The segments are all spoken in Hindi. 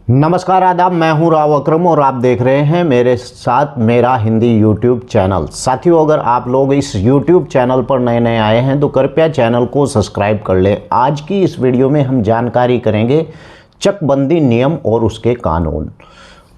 नमस्कार आदाब, मैं हूं राव अकरम और आप देख रहे हैं मेरे साथ मेरा हिंदी यूट्यूब चैनल। साथियों, अगर आप लोग इस यूट्यूब चैनल पर नए नए आए हैं तो कृपया चैनल को सब्सक्राइब कर लें। आज की इस वीडियो में हम जानकारी करेंगे चकबंदी नियम और उसके कानून।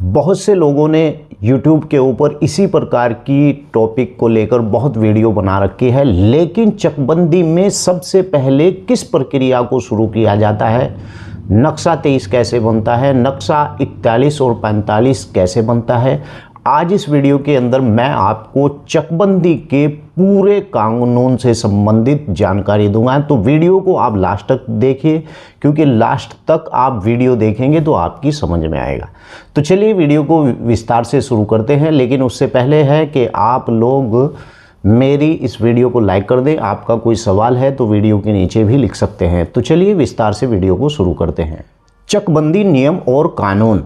बहुत से लोगों ने यूट्यूब के ऊपर इसी प्रकार की टॉपिक को लेकर बहुत वीडियो बना रखी है, लेकिन चकबंदी में सबसे पहले किस प्रक्रिया को शुरू किया जाता है, नक्शा 23 कैसे बनता है, नक्शा 41 और 45 कैसे बनता है, आज इस वीडियो के अंदर मैं आपको चकबंदी के पूरे कानून से संबंधित जानकारी दूंगा। तो वीडियो को आप लास्ट तक देखिए, क्योंकि लास्ट तक आप वीडियो देखेंगे तो आपकी समझ में आएगा। तो चलिए वीडियो को विस्तार से शुरू करते हैं, लेकिन उससे पहले है कि आप लोग मेरी इस वीडियो को लाइक कर दें। आपका कोई सवाल है तो वीडियो के नीचे भी लिख सकते हैं। तो चलिए विस्तार से वीडियो को शुरू करते हैं। चकबंदी नियम और कानून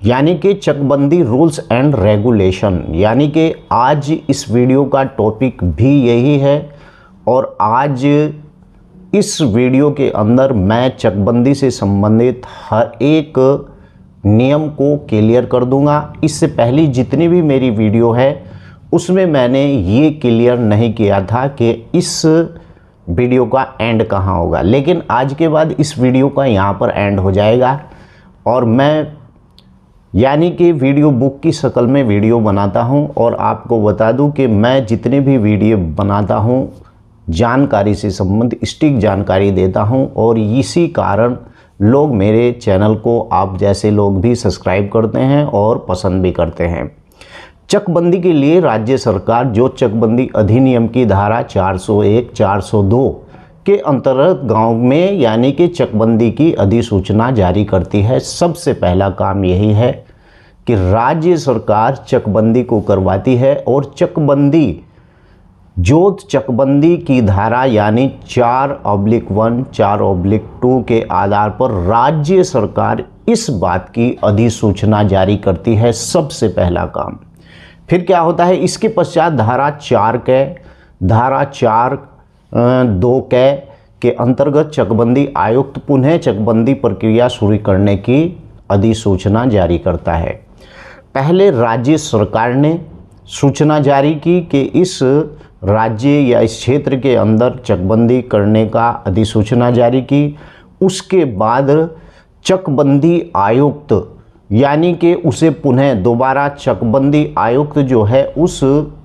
यानी कि चकबंदी रूल्स एंड रेगुलेशन, यानी कि आज इस वीडियो का टॉपिक भी यही है। और आज इस वीडियो के अंदर मैं चकबंदी से संबंधित हर एक नियम को क्लियर कर दूंगा। इससे पहले जितनी भी मेरी वीडियो है उसमें मैंने ये क्लियर नहीं किया था कि इस वीडियो का एंड कहाँ होगा, लेकिन आज के बाद इस वीडियो का यहाँ पर एंड हो जाएगा। और मैं यानी कि वीडियो बुक की शक्ल में वीडियो बनाता हूँ। और आपको बता दूँ कि मैं जितने भी वीडियो बनाता हूँ जानकारी से संबंधित सटीक जानकारी देता हूँ, और इसी कारण लोग मेरे चैनल को, आप जैसे लोग भी सब्सक्राइब करते हैं और पसंद भी करते हैं। चकबंदी के लिए राज्य सरकार जो चकबंदी अधिनियम की धारा 401, 402 के अंतर्गत गांव में यानी कि चकबंदी की अधिसूचना जारी करती है। सबसे पहला काम यही है कि राज्य सरकार चकबंदी को करवाती है, और चकबंदी की धारा यानी 4/1, 4/2 के आधार पर राज्य सरकार इस बात की अधिसूचना जारी करती है। सबसे पहला काम फिर क्या होता है, इसके पश्चात धारा 4(2) के अंतर्गत चकबंदी आयुक्त पुनः चकबंदी प्रक्रिया शुरू करने की अधिसूचना जारी करता है। पहले राज्य सरकार ने सूचना जारी की कि इस राज्य या इस क्षेत्र के अंदर चकबंदी करने का अधिसूचना जारी की। उसके बाद चकबंदी आयुक्त यानी कि उसे पुनः दोबारा चकबंदी आयुक्त जो है उस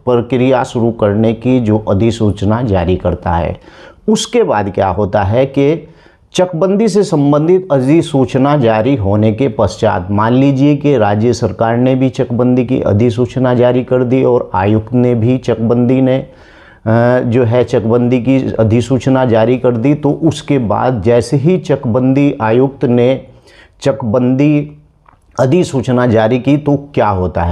प्रक्रिया शुरू करने की जो अधिसूचना जारी करता है। उसके बाद क्या होता है कि चकबंदी से संबंधित अधिसूचना जारी होने के पश्चात, मान लीजिए कि राज्य सरकार ने भी चकबंदी की अधिसूचना जारी कर दी और आयुक्त ने भी चकबंदी की अधिसूचना जारी कर दी। तो उसके बाद जैसे ही चकबंदी आयुक्त ने चकबंदी अधिसूचना जारी की तो क्या होता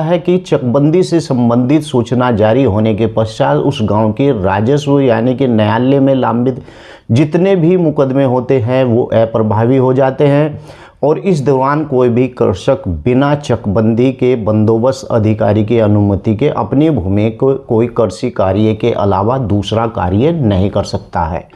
है कि चकबंदी से संबंधित सूचना जारी होने के पश्चात उस गांव के राजस्व यानी कि न्यायालय में लंबित जितने भी मुकदमे होते हैं वो अप्रभावी हो जाते हैं। और इस दौरान कोई भी कृषक बिना चकबंदी के बंदोबस्त अधिकारी की अनुमति के अपनी भूमि को कोई कृषि कार्य के अलावा दूसरा कार्य नहीं कर सकता है।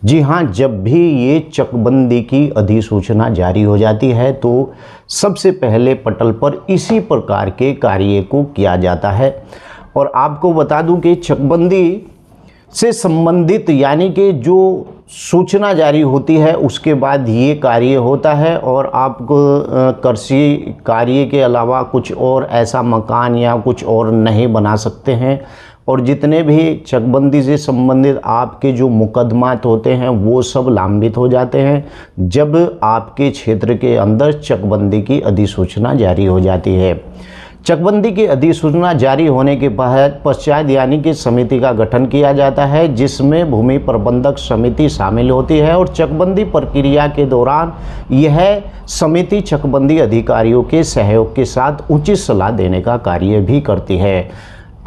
जी हाँ, जब भी ये चकबंदी की अधिसूचना जारी हो जाती है तो सबसे पहले पटल पर इसी प्रकार के कार्य को किया जाता है। और आपको बता दूं कि चकबंदी से संबंधित यानी कि जो सूचना जारी होती है उसके बाद ये कार्य होता है, और आप कृषि कार्य के अलावा कुछ और ऐसा मकान या कुछ और नहीं बना सकते हैं। और जितने भी चकबंदी से संबंधित आपके जो मुकदमात होते हैं वो सब लंबित हो जाते हैं जब आपके क्षेत्र के अंदर चकबंदी की अधिसूचना जारी हो जाती है। चकबंदी की अधिसूचना जारी होने के पश्चात यानी कि समिति का गठन किया जाता है, जिसमें भूमि प्रबंधक समिति शामिल होती है। और चकबंदी प्रक्रिया के दौरान यह समिति चकबंदी अधिकारियों के सहयोग के साथ उचित सलाह देने का कार्य भी करती है।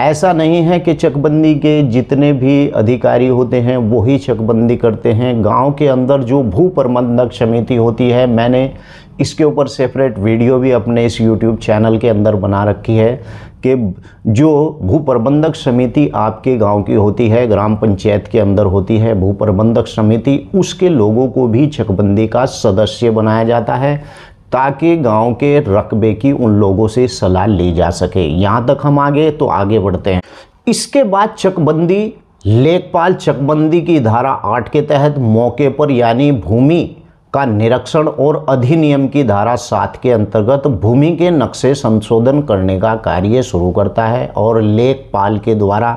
ऐसा नहीं है कि चकबंदी के जितने भी अधिकारी होते हैं वही चकबंदी करते हैं। गांव के अंदर जो भू प्रबंधक समिति होती है, मैंने इसके ऊपर सेपरेट वीडियो भी अपने इस YouTube चैनल के अंदर बना रखी है कि जो भू प्रबंधक समिति आपके गांव की होती है, ग्राम पंचायत के अंदर होती है भू प्रबंधक समिति, उसके लोगों को भी चकबंदी का सदस्य बनाया जाता है ताकि गांव के रकबे की उन लोगों से सलाह ली जा सके। यहाँ तक हम आगे तो आगे बढ़ते हैं। इसके बाद चकबंदी, लेखपाल चकबंदी की धारा 8 के तहत मौके पर यानी भूमि का निरीक्षण और अधिनियम की धारा 7 के अंतर्गत भूमि के नक्शे संशोधन करने का कार्य शुरू करता है और लेखपाल के द्वारा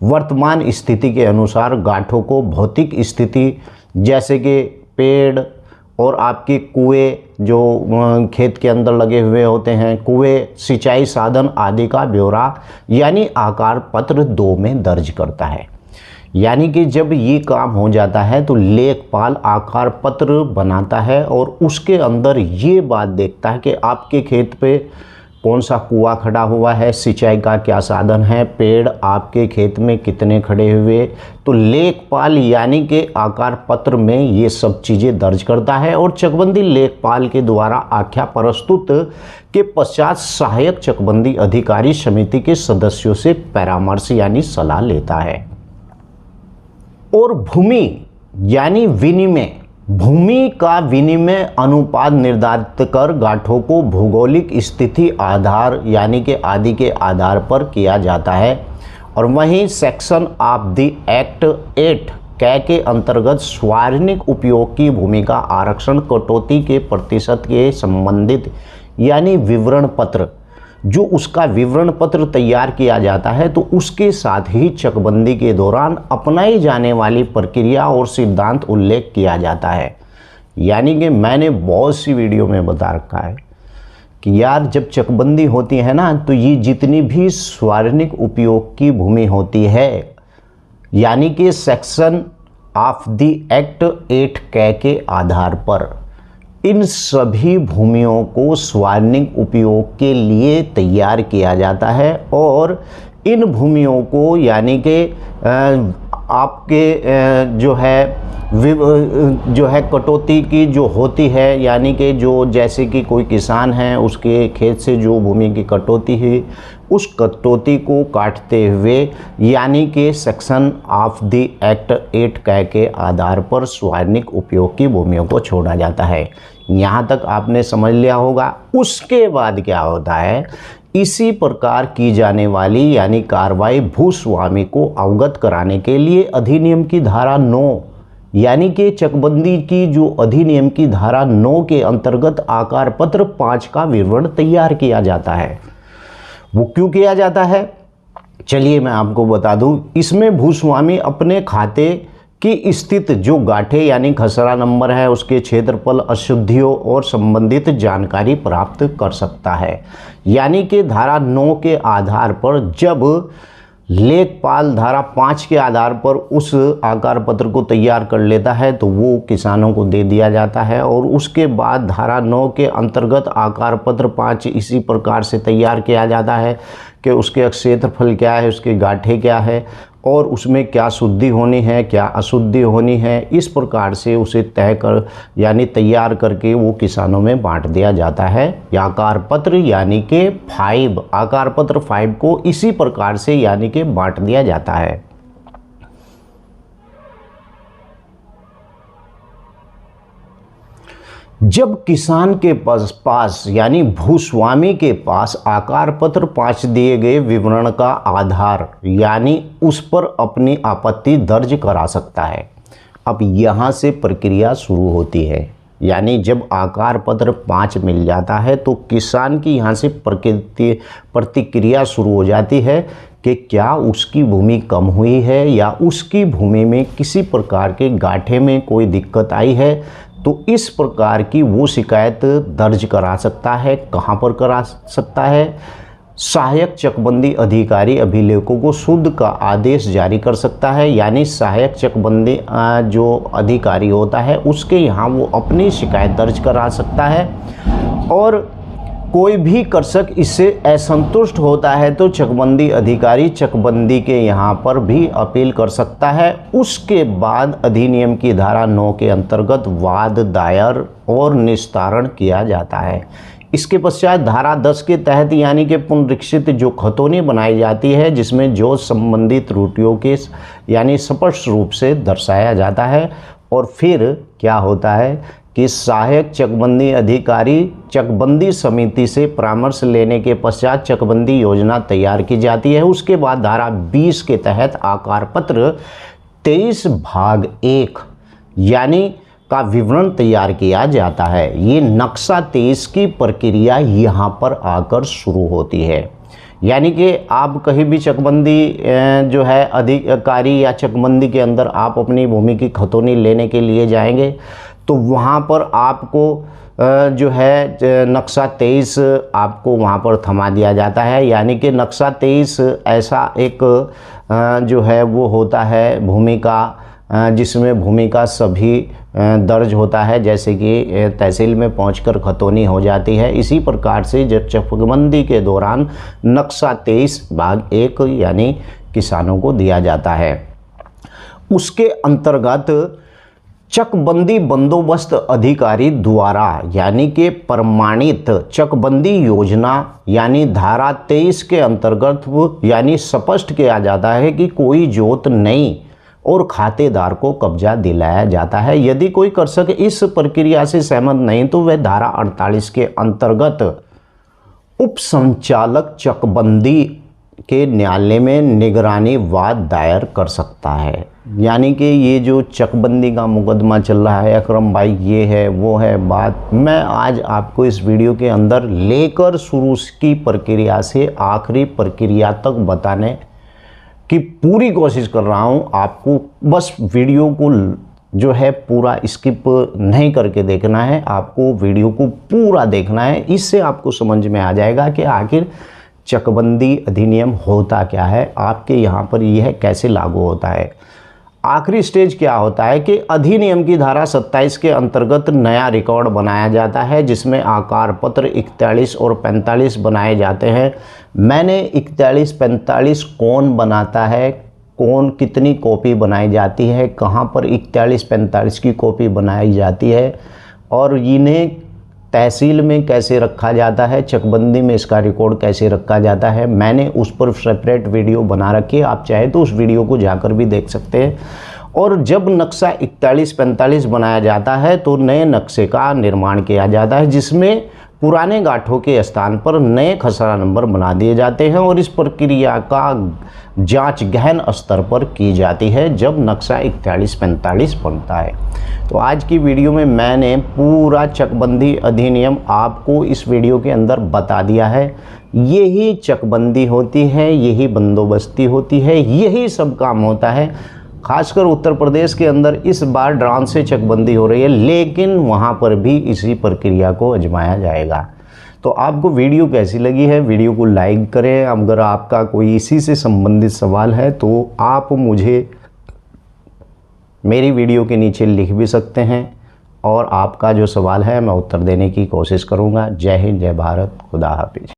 वर्तमान स्थिति के अनुसार गांठों को भौतिक स्थिति जैसे कि पेड़ और आपके कुएं जो खेत के अंदर लगे हुए होते हैं, कुएं, सिंचाई साधन आदि का ब्यौरा यानी आकार पत्र 2 में दर्ज करता है। यानी कि जब ये काम हो जाता है तो लेखपाल आकार पत्र बनाता है और उसके अंदर ये बात देखता है कि आपके खेत पे कौन सा कुआं खड़ा हुआ है, सिंचाई का क्या साधन है, पेड़ आपके खेत में कितने खड़े हुए। तो लेखपाल यानी कि आकार पत्र में ये सब चीज़ें दर्ज करता है और चकबंदी लेखपाल के द्वारा आख्या प्रस्तुत के पश्चात सहायक चकबंदी अधिकारी समिति के सदस्यों से परामर्श यानी सलाह लेता है। और भूमि यानी विनिमय, भूमि का विनिमय अनुपात निर्धारित कर गांठों को भौगोलिक स्थिति आधार यानी कि आदि के आधार पर किया जाता है। और वहीं सेक्शन ऑफ द एक्ट 8 के अंतर्गत सार्वजनिक उपयोग की भूमि का आरक्षण कटौती के प्रतिशत के संबंधित यानी विवरण पत्र, जो उसका विवरण पत्र तैयार किया जाता है तो उसके साथ ही चकबंदी के दौरान अपनाई जाने वाली प्रक्रिया और सिद्धांत उल्लेख किया जाता है। यानी कि मैंने बहुत सी वीडियो में बता रखा है कि यार जब चकबंदी होती है ना तो ये जितनी भी सार्वजनिक उपयोग की भूमि होती है यानी कि सेक्शन ऑफ द एक्ट 8 के आधार पर इन सभी भूमियों को सार्वजनिक उपयोग के लिए तैयार किया जाता है और इन भूमियों को यानी कि आपके जो है कटौती की जो होती है यानी कि जो जैसे कि कोई किसान है उसके खेत से जो भूमि की कटौती है उस कटौती को काटते हुए यानी कि सेक्शन ऑफ द एक्ट 8 के आधार पर सार्वजनिक उपयोग की भूमियों को छोड़ा जाता है। यहाँ तक आपने समझ लिया होगा। उसके बाद क्या होता है, इसी प्रकार की जाने वाली यानी कार्रवाई भूस्वामी को अवगत कराने के लिए अधिनियम की धारा 9 यानी कि चकबंदी की जो अधिनियम की धारा 9 के अंतर्गत आकार पत्र 5 का विवरण तैयार किया जाता है। वो क्यों किया जाता है, चलिए मैं आपको बता दूं। इसमें भूस्वामी अपने खाते की स्थित जो गांठे यानी खसरा नंबर है, उसके क्षेत्रफल, अशुद्धियों और संबंधित जानकारी प्राप्त कर सकता है। यानी कि धारा 9 के आधार पर जब लेखपाल धारा 5 के आधार पर उस आकार पत्र को तैयार कर लेता है तो वो किसानों को दे दिया जाता है और उसके बाद धारा 9 के अंतर्गत आकार पत्र 5 इसी प्रकार से तैयार किया जाता है कि उसके क्षेत्रफल क्या है, उसके गांठे क्या है और उसमें क्या शुद्धि होनी है, क्या अशुद्धि होनी है। इस प्रकार से उसे तय कर यानी तैयार करके वो किसानों में बांट दिया जाता है। आकार पत्र यानी कि 5 आकार पत्र 5 को इसी प्रकार से यानी कि बांट दिया जाता है। जब किसान के पास यानी भूस्वामी के पास आकार पत्र 5 दिए गए विवरण का आधार यानी उस पर अपनी आपत्ति दर्ज करा सकता है। अब यहाँ से प्रक्रिया शुरू होती है। यानी जब आकार पत्र 5 मिल जाता है तो किसान की यहाँ से प्रतिक्रिया शुरू हो जाती है कि क्या उसकी भूमि कम हुई है या उसकी भूमि में किसी प्रकार के गांठे में कोई दिक्कत आई है। तो इस प्रकार की वो शिकायत दर्ज करा सकता है। कहाँ पर करा सकता है, सहायक चकबंदी अधिकारी अभिलेखों को शुद्ध का आदेश जारी कर सकता है। यानी सहायक चकबंदी जो अधिकारी होता है उसके यहाँ वो अपनी शिकायत दर्ज करा सकता है और कोई भी कृषक इससे असंतुष्ट होता है तो चकबंदी अधिकारी चकबंदी के यहाँ पर भी अपील कर सकता है। उसके बाद अधिनियम की धारा 9 के अंतर्गत वाद दायर और निस्तारण किया जाता है। इसके पश्चात धारा 10 के तहत यानी कि पुनरीक्षित जो खतौनी बनाई जाती है जिसमें जो संबंधित त्रुटियों के यानी स्पष्ट रूप से दर्शाया जाता है। और फिर क्या होता है कि सहायक चकबंदी अधिकारी चकबंदी समिति से परामर्श लेने के पश्चात चकबंदी योजना तैयार की जाती है। उसके बाद धारा 20 के तहत आकार पत्र 23 भाग 1 यानी का विवरण तैयार किया जाता है। ये नक्शा 23 की प्रक्रिया यहाँ पर आकर शुरू होती है। यानी कि आप कहीं भी चकबंदी जो है अधिकारी या चकबंदी के अंदर आप अपनी भूमि की खतौनी लेने के लिए जाएंगे तो वहाँ पर आपको जो है नक्शा 23 आपको वहाँ पर थमा दिया जाता है। यानी कि नक्शा 23 ऐसा एक जो है वो होता है भूमि का, जिसमें भूमि का सभी दर्ज होता है, जैसे कि तहसील में पहुंचकर खतौनी हो जाती है। इसी प्रकार से जब चकबंदी के दौरान नक्शा 23 भाग 1 यानी किसानों को दिया जाता है। उसके अंतर्गत चकबंदी बंदोबस्त अधिकारी द्वारा यानी कि प्रमाणित चकबंदी योजना यानी धारा 23 के अंतर्गत यानी स्पष्ट किया जाता है कि कोई जोत नहीं और खातेदार को कब्जा दिलाया जाता है। यदि कोई कृषक इस प्रक्रिया से सहमत नहीं तो वह धारा 48 के अंतर्गत उप संचालक चकबंदी के न्यायालय में निगरानी वाद दायर कर सकता है। यानी कि ये जो चकबंदी का मुकदमा चल रहा है अकरम भाई, ये है वो है बात, मैं आज आपको इस वीडियो के अंदर लेकर शुरू की प्रक्रिया से आखिरी प्रक्रिया तक बताने की पूरी कोशिश कर रहा हूँ। आपको बस वीडियो को जो है पूरा स्किप नहीं करके देखना है, आपको वीडियो को पूरा देखना है। इससे आपको समझ में आ जाएगा कि आखिर चकबंदी अधिनियम होता क्या है, आपके यहाँ पर यह कैसे लागू होता है। आखिरी स्टेज क्या होता है कि अधिनियम की धारा 27 के अंतर्गत नया रिकॉर्ड बनाया जाता है जिसमें आकार पत्र 41 और 45 बनाए जाते हैं। मैंने 41-45 कौन बनाता है, कौन कितनी कॉपी बनाई जाती है, कहाँ पर 41-45 की कॉपी बनाई जाती है और इन्हें तहसील में कैसे रखा जाता है, चकबंदी में इसका रिकॉर्ड कैसे रखा जाता है, मैंने उस पर सेपरेट वीडियो बना रखी है। आप चाहे तो उस वीडियो को जाकर भी देख सकते हैं। और जब नक्शा 41-45 बनाया जाता है तो नए नक्शे का निर्माण किया जाता है जिसमें पुराने गांठों के स्थान पर नए खसरा नंबर बना दिए जाते हैं और इस प्रक्रिया का जांच गहन स्तर पर की जाती है जब नक्शा 41-45 बनता है। तो आज की वीडियो में मैंने पूरा चकबंदी अधिनियम आपको इस वीडियो के अंदर बता दिया है। यही चकबंदी होती है, यही बंदोबस्ती होती है, यही सब काम होता है। खासकर उत्तर प्रदेश के अंदर इस बार ड्रोन से चकबंदी हो रही है, लेकिन वहाँ पर भी इसी प्रक्रिया को आजमाया जाएगा। तो आपको वीडियो कैसी लगी है, वीडियो को लाइक करें। अगर आपका कोई इसी से संबंधित सवाल है तो आप मुझे मेरी वीडियो के नीचे लिख भी सकते हैं और आपका जो सवाल है मैं उत्तर देने की कोशिश करूँगा। जय हिंद, जय भारत, खुदा हाफिज।